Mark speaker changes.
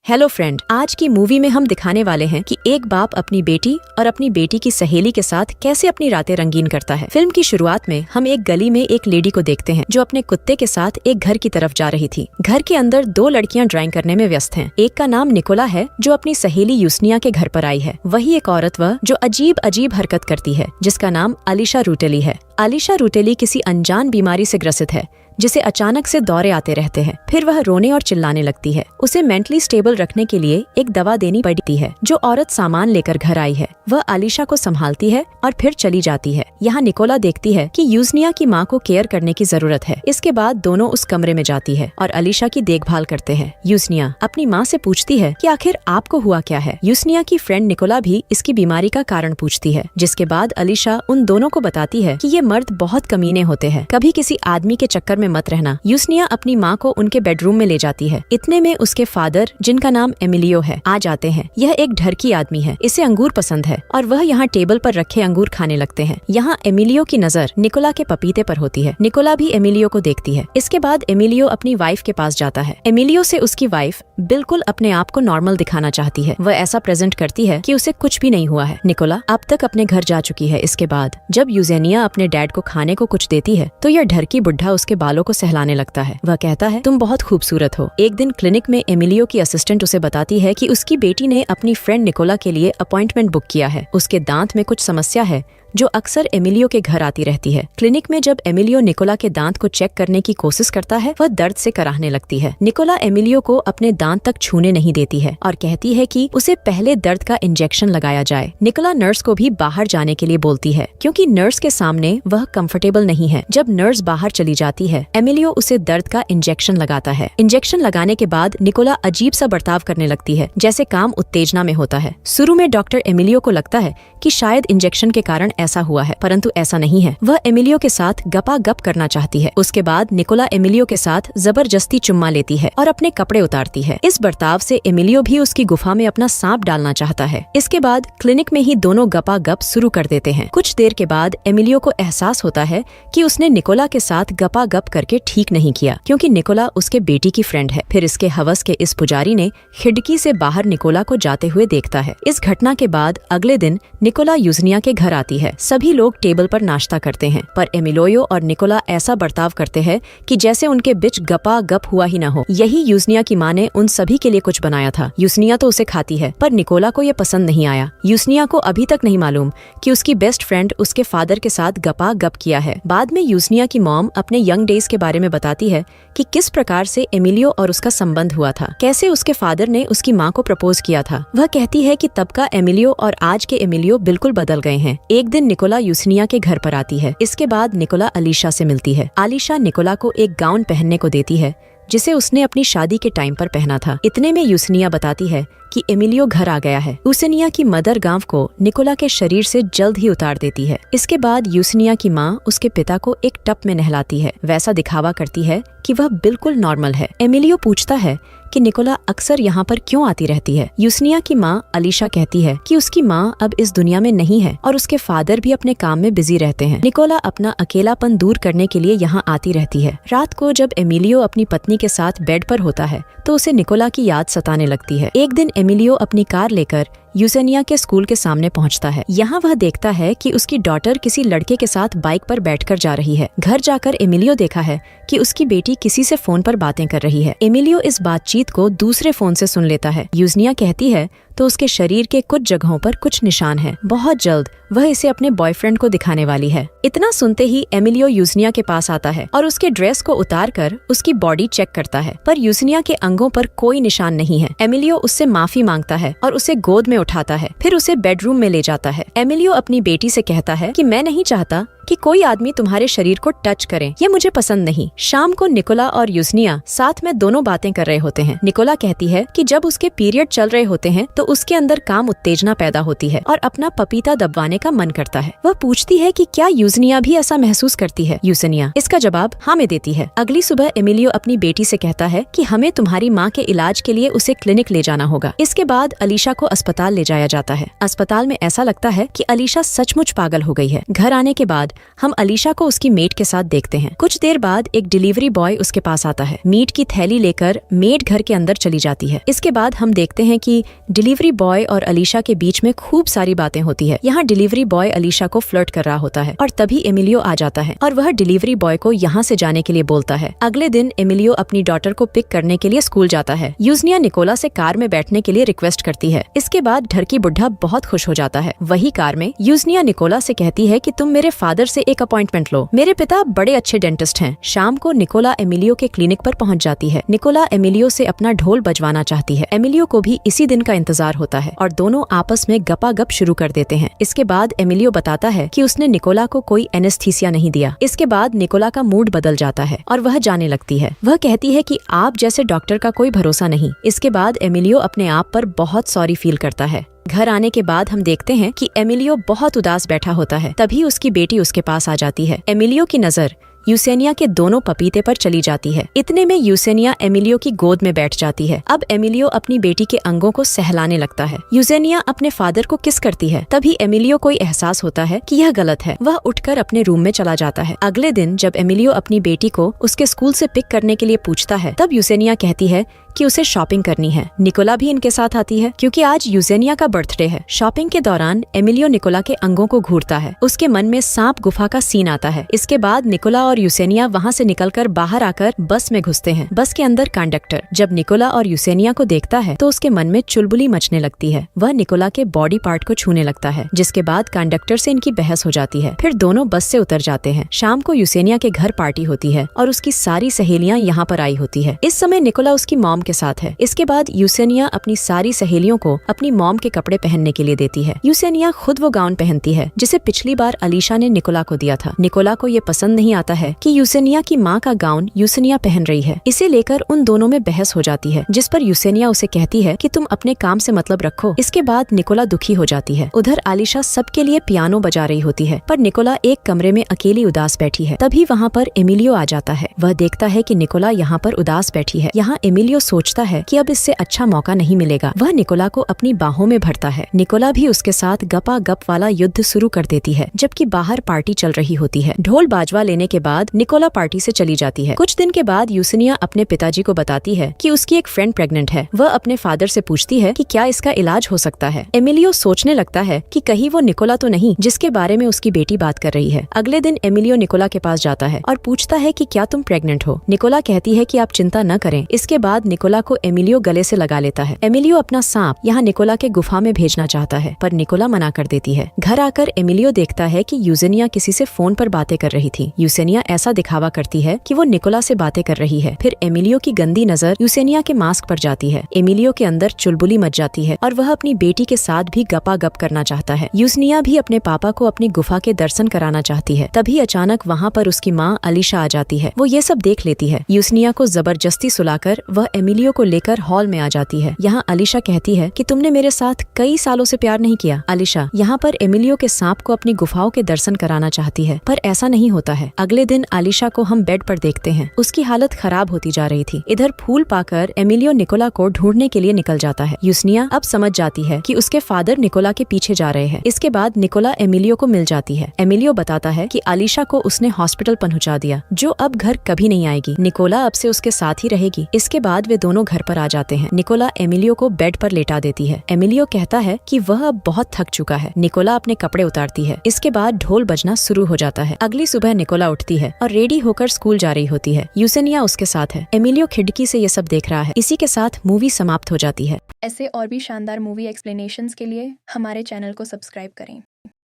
Speaker 1: Hello friend, आज की movie में हम दिखाने वाले हैं कि एक बाप अपनी बेटी और अपनी बेटी की सहेली के साथ कैसे अपनी रातें रंगीन करता है। फिल्म की शुरुआत में हम एक गली में एक लेडी को देखते हैं जो अपने कुत्ते के साथ एक घर की तरफ जा रही थी। घर के अंदर दो लड़कियां ड्राइंग करने में व्यस्त हैं। एक का नाम निकोला है जो अपनी सहेली यूसनिया के घर पर आई है। वही एक औरत वह जो अजीब अजीब हरकत करती है जिसका नाम अलीशा रूटेली है। अलीशा रूटेली किसी अनजान बीमारी से ग्रसित है जिसे अचानक से दौरे आते रहते हैं। फिर वह रोने और चिल्लाने लगती है। उसे मेंटली स्टेबल रखने के लिए एक दवा देनी पड़ती है। जो औरत सामान लेकर घर आई है वह अलीशा को संभालती है और फिर चली जाती है। यहाँ निकोला देखती है कि यूसनिया की माँ को केयर करने की जरूरत है। इसके बाद दोनों उस कमरे में जाती है और अलीशा की देखभाल करते हैं। यूसनिया अपनी माँ से पूछती है कि आखिर आपको हुआ क्या है। यूसनिया की फ्रेंड निकोला भी इसकी बीमारी का कारण पूछती है, जिसके बाद अलीशा उन दोनों को बताती है कि ये मर्द बहुत कमीने होते हैं, कभी किसी आदमी के चक्कर में मत रहना। यूसनिया अपनी माँ को उनके बेडरूम में ले जाती है। इतने में उसके फादर, जिनका नाम एमिलियो है, आ जाते हैं। यह एक ढरकी आदमी है, इसे अंगूर पसंद है और वह यहाँ टेबल पर रखे अंगूर खाने लगते हैं। यहाँ एमिलियो की नजर निकोला के पपीते पर होती है। निकोला भी एमिलियो को देखती है। इसके बाद एमिलियो अपनी वाइफ के पास जाता है। एमिलियो से उसकी वाइफ बिल्कुल अपने आप को नॉर्मल दिखाना चाहती है। वह ऐसा प्रेजेंट करती है कि उसे कुछ भी नहीं हुआ है। निकोला अब तक अपने घर जा चुकी है। इसके बाद जब यूजेनिया अपने डैड को खाने को कुछ देती है तो यह ढरकी बुढ़ा उसके बालों को सहलाने लगता है। वह कहता है, तुम बहुत खूबसूरत हो। एक दिन क्लिनिक में एमिलियो की असिस्टेंट उसे बताती है कि उसकी बेटी ने अपनी फ्रेंड निकोला के लिए अपॉइंटमेंट बुक किया है। उसके दांत में कुछ समस्या है जो अक्सर एमिलियो के घर आती रहती है। क्लिनिक में जब एमिलियो निकोला के दांत को चेक करने की कोशिश करता है वह दर्द से कराहने लगती है। निकोला एमिलियो को अपने दांत तक छूने नहीं देती है और कहती है कि उसे पहले दर्द का इंजेक्शन लगाया जाए। निकोला नर्स को भी बाहर जाने के लिए बोलती है क्योंकि नर्स के सामने वह कंफर्टेबल नहीं है। जब नर्स बाहर चली जाती है एमिलियो उसे दर्द का इंजेक्शन लगाता है। इंजेक्शन लगाने के बाद निकोला अजीब सा बर्ताव करने लगती है जैसे काम उत्तेजना में होता है। शुरू में डॉक्टर एमिलियो को लगता है कि शायद इंजेक्शन के कारण ऐसा हुआ है, परंतु ऐसा नहीं है। वह एमिलियो के साथ गपा गप करना चाहती है। उसके बाद निकोला एमिलियो के साथ जबरदस्ती चुम्मा लेती है और अपने कपड़े उतारती है। इस बर्ताव से एमिलियो भी उसकी गुफा में अपना सांप डालना चाहता है। इसके बाद क्लिनिक में ही दोनों गपा गप शुरू कर देते हैं। कुछ देर के बाद एमिलियो को एहसास होता है कि उसने निकोला के साथ गपा गप करके ठीक नहीं किया, क्योंकि निकोला उसके बेटी की फ्रेंड है। फिर इसके हवस के इस पुजारी ने खिड़की से बाहर निकोला को जाते हुए देखता है। इस घटना के बाद अगले दिन निकोला यूसनिया के घर आती है। सभी लोग टेबल पर नाश्ता करते हैं, पर एमिलियो और निकोला ऐसा बर्ताव करते हैं कि जैसे उनके बीच गपा गप हुआ ही न हो। यही यूसनिया की माँ ने उन सभी के लिए कुछ बनाया था। यूसनिया तो उसे खाती है, पर निकोला को यह पसंद नहीं आया। यूसनिया को अभी तक नहीं मालूम कि उसकी बेस्ट फ्रेंड उसके फादर के साथ गपा गप किया है। बाद में यूसनिया की मॉम अपने यंग डेज के बारे में बताती है कि किस प्रकार से एमिलियो और उसका संबंध हुआ था, कैसे उसके फादर ने उसकी माँ को प्रपोज किया था। वह कहती है कि तब का एमिलियो और आज के एमिलियो बिल्कुल बदल गए हैं। एक दिन निकोला यूसनिया के घर पर आती है। इसके बाद निकोला अलीशा से मिलती है। अलीशा निकोला को एक गाउन पहनने को देती है जिसे उसने अपनी शादी के टाइम पर पहना था। इतने में यूसनिया बताती है कि एमिलियो घर आ गया है। यूसनिया की मदर गांव को निकोला के शरीर से जल्द ही उतार देती है। इसके बाद यूसनिया की माँ उसके पिता को एक टब में नहलाती है। वैसा दिखावा करती है कि वह बिल्कुल नॉर्मल है। एमिलियो पूछता है कि निकोला अक्सर यहाँ पर क्यों आती रहती है। यूसनिया की माँ अलीशा कहती है कि उसकी माँ अब इस दुनिया में नहीं है और उसके फादर भी अपने काम में बिजी रहते हैं। निकोला अपना अकेलापन दूर करने के लिए यहाँ आती रहती है। रात को जब एमिलियो अपनी पत्नी के साथ बेड पर होता है तो उसे निकोला की याद सताने लगती है। एक दिन एमिलियो अपनी कार लेकर यूसेनिया के स्कूल के सामने पहुंचता है। यहाँ वह देखता है कि उसकी डॉटर किसी लड़के के साथ बाइक पर बैठकर जा रही है। घर जाकर एमिलियो देखा है कि उसकी बेटी किसी से फोन पर बातें कर रही है। एमिलियो इस बातचीत को दूसरे फोन से सुन लेता है। यूसनिया कहती है तो उसके शरीर के कुछ जगहों पर कुछ निशान है। बहुत जल्द वह इसे अपने बॉयफ्रेंड को दिखाने वाली है। इतना सुनते ही एमिलियो यूसनिया के पास आता है और उसके ड्रेस को उतारकर उसकी बॉडी चेक करता है, पर यूसनिया के अंगों पर कोई निशान नहीं है। एमिलियो उससे माफी मांगता है और उसे गोद में उठाता है। फिर उसे बेडरूम में ले जाता है। एमिलियो अपनी बेटी से कहता है कि मैं नहीं चाहता कि कोई आदमी तुम्हारे शरीर को टच करे, ये मुझे पसंद नहीं। शाम को निकोला और यूसनिया साथ में दोनों बातें कर रहे होते हैं। निकोला कहती है कि जब उसके पीरियड चल रहे होते हैं तो उसके अंदर काम उत्तेजना पैदा होती है और अपना पपीता दबाने का मन करता है। वह पूछती है कि क्या यूसनिया भी ऐसा महसूस करती है। यूसनिया इसका जवाब हाँ में देती है। अगली सुबह एमिलियो अपनी बेटी से कहता है कि हमें तुम्हारी माँ के इलाज के लिए उसे क्लिनिक ले जाना होगा। इसके बाद अलीशा को अस्पताल ले जाया जाता है। अस्पताल में ऐसा लगता है कि अलीशा सचमुच पागल हो गई है। घर आने के बाद हम अलीशा को उसकी मेड के साथ देखते हैं। कुछ देर बाद एक डिलीवरी बॉय उसके पास आता है। मीट की थैली लेकर मेड घर के अंदर चली जाती है। इसके बाद हम देखते हैं कि डिलीवरी बॉय और अलीशा के बीच में खूब सारी बातें होती है। यहाँ डिलीवरी बॉय अलीशा को फ्लर्ट कर रहा होता है और तभी एमिलियो आ जाता है और वह डिलीवरी बॉय को यहाँ से जाने के लिए बोलता है। अगले दिन एमिलियो अपनी डॉटर को पिक करने के लिए स्कूल जाता है। यूजनिया निकोला से कार में बैठने के लिए रिक्वेस्ट करती है। इसके बाद ढरकी बुढ़ा बहुत खुश हो जाता है। वही कार में यूजनिया निकोला से कहती है कि तुम मेरे फादर से एक अपॉइंटमेंट लो, मेरे पिता बड़े अच्छे डेंटिस्ट हैं। शाम को निकोला एमिलियो के क्लिनिक पर पहुंच जाती है। निकोला एमिलियो से अपना ढोल बजवाना चाहती है। एमिलियो को भी इसी दिन का इंतजार होता है और दोनों आपस में गपागप शुरू कर देते हैं। इसके बाद एमिलियो बताता है कि उसने निकोला को कोई एनेस्थीसिया नहीं दिया। इसके बाद निकोला का मूड बदल जाता है और वह जाने लगती है। वह कहती है कि आप जैसे डॉक्टर का कोई भरोसा नहीं। इसके बाद एमिलियो अपने आप पर बहुत सॉरी फील करता है। घर आने के बाद हम देखते हैं कि एमिलियो बहुत उदास बैठा होता है। तभी उसकी बेटी उसके पास आ जाती है। एमिलियो की नजर यूसेनिया के दोनों पपीते पर चली जाती है। इतने में यूसेनिया एमिलियो की गोद में बैठ जाती है। अब एमिलियो अपनी बेटी के अंगों को सहलाने लगता है। यूसेनिया अपने फादर को किस करती है। तभी एमिलियो को एहसास होता है कि यह गलत है। वह उठकर अपने रूम में चला जाता है। अगले दिन जब एमिलियो अपनी बेटी को उसके स्कूल से पिक करने के लिए पूछता है, तब यूसेनिया कहती है कि उसे शॉपिंग करनी है। निकोला भी इनके साथ आती है क्योंकि आज यूसेनिया का बर्थडे है। शॉपिंग के दौरान एमिलियो निकोला के अंगों को घूरता है। उसके मन में सांप गुफा का सीन आता है। इसके बाद निकोला और यूसेनिया वहाँ से निकलकर बाहर आकर बस में घुसते हैं। बस के अंदर कंडक्टर जब निकोला और यूसेनिया को देखता है तो उसके मन में चुलबुली मचने लगती है। वह निकोला के बॉडी पार्ट को छूने लगता है, जिसके बाद कंडक्टर से इनकी बहस हो जाती है। फिर दोनों बस से उतर जाते हैं। शाम को यूसेनिया के घर पार्टी होती है और उसकी सारी सहेलियाँ यहाँ पर आई होती है। इस समय निकोला उसकी मॉम के साथ है। इसके बाद यूसेनिया अपनी सारी सहेलियों को अपनी मॉम के कपड़े पहनने के लिए देती है। यूसेनिया खुद वो गाउन पहनती है जिसे पिछली बार अलीशा ने निकोला को दिया था। निकोला को ये पसंद नहीं आता है कि यूसेनिया की माँ का गाउन यूसेनिया पहन रही है। इसे लेकर उन दोनों में बहस हो जाती है, जिस पर यूसेनिया उसे कहती है कि तुम अपने काम से मतलब रखो। इसके बाद निकोला दुखी हो जाती है। उधर आलिशा सबके लिए पियानो बजा रही होती है, पर निकोला एक कमरे में अकेली उदास बैठी है। तभी वहाँ पर एमिलियो आ जाता है। वह देखता है कि निकोला यहाँ पर उदास बैठी है। यहाँ एमिलियो सोचता है कि अब इससे अच्छा मौका नहीं मिलेगा। वह निकोला को अपनी बाहों में भरता है। निकोला भी उसके साथ गपा गप वाला युद्ध शुरू कर देती है, जबकि बाहर पार्टी चल रही होती है। ढोल बाजवा लेने के बाद निकोला पार्टी से चली जाती है। कुछ दिन के बाद यूसेनिया अपने पिताजी को बताती है कि उसकी एक फ्रेंड प्रेग्नेंट है। वह अपने फादर से पूछती है कि क्या इसका इलाज हो सकता है। एमिलियो सोचने लगता है कि कहीं वो निकोला तो नहीं जिसके बारे में उसकी बेटी बात कर रही है। अगले दिन एमिलियो निकोला के पास जाता है और पूछता है कि क्या तुम प्रेग्नेंट हो। निकोला कहती है कि आप चिंता न करें। इसके बाद निकोला को एमिलियो गले से लगा लेता है। एमिलियो अपना सांप यहाँ निकोला के गुफा में भेजना चाहता है, पर निकोला मना कर देती है। घर आकर एमिलियो देखता है कि यूसेनिया किसी से फोन पर बातें कर रही थी। यूसेनिया ऐसा दिखावा करती है कि वो निकोला से बातें कर रही है। फिर एमिलियो की गंदी नजर यूसेनिया के मास्क पर जाती है। एमिलियो के अंदर चुलबुली मच जाती है और वह अपनी बेटी के साथ भी गपा गप करना चाहता है। यूसेनिया भी अपने पापा को अपनी गुफा के दर्शन कराना चाहती है। तभी अचानक वहाँ पर उसकी माँ अलीशा आ जाती है। वो ये सब देख लेती है। यूसेनिया को जबरदस्ती सुलाकर वह एमिलियो को लेकर हॉल में आ जाती है। यहाँ अलीशा कहती है कि तुमने मेरे साथ कई सालों से प्यार नहीं किया। अलीशा यहाँ पर एमिलियो के सांप को अपनी गुफाओं के दर्शन कराना चाहती है, पर ऐसा नहीं होता है। अगले दिन अलीशा को हम बेड पर देखते हैं। उसकी हालत खराब होती जा रही थी। इधर फूल पाकर एमिलियो निकोला को ढूंढने के लिए निकल जाता है। यूसेनिया अब समझ जाती है कि उसके फादर निकोला के पीछे जा रहे हैं। इसके बाद निकोला एमिलियो को मिल जाती है। एमिलियो बताता है कि अलीशा को उसने हॉस्पिटल पहुंचा दिया, जो अब घर कभी नहीं आएगी। निकोला अब से उसके साथ ही रहेगी। इसके बाद वे दोनों घर पर आ जाते हैं। निकोला एमिलियो को बेड पर लेटा देती है। एमिलियो कहता है कि वह अब बहुत थक चुका है। निकोला अपने कपड़े उतारती है। इसके बाद ढोल बजना शुरू हो जाता है। अगली सुबह निकोला उठती है और रेडी होकर स्कूल जा रही होती है। यूसेनिया उसके साथ है। एमिलियो खिड़की से ये सब देख रहा है। इसी के साथ मूवी समाप्त हो जाती है।
Speaker 2: ऐसे और भी शानदार मूवी एक्सप्लेनेशंस के लिए हमारे चैनल को सब्सक्राइब करें।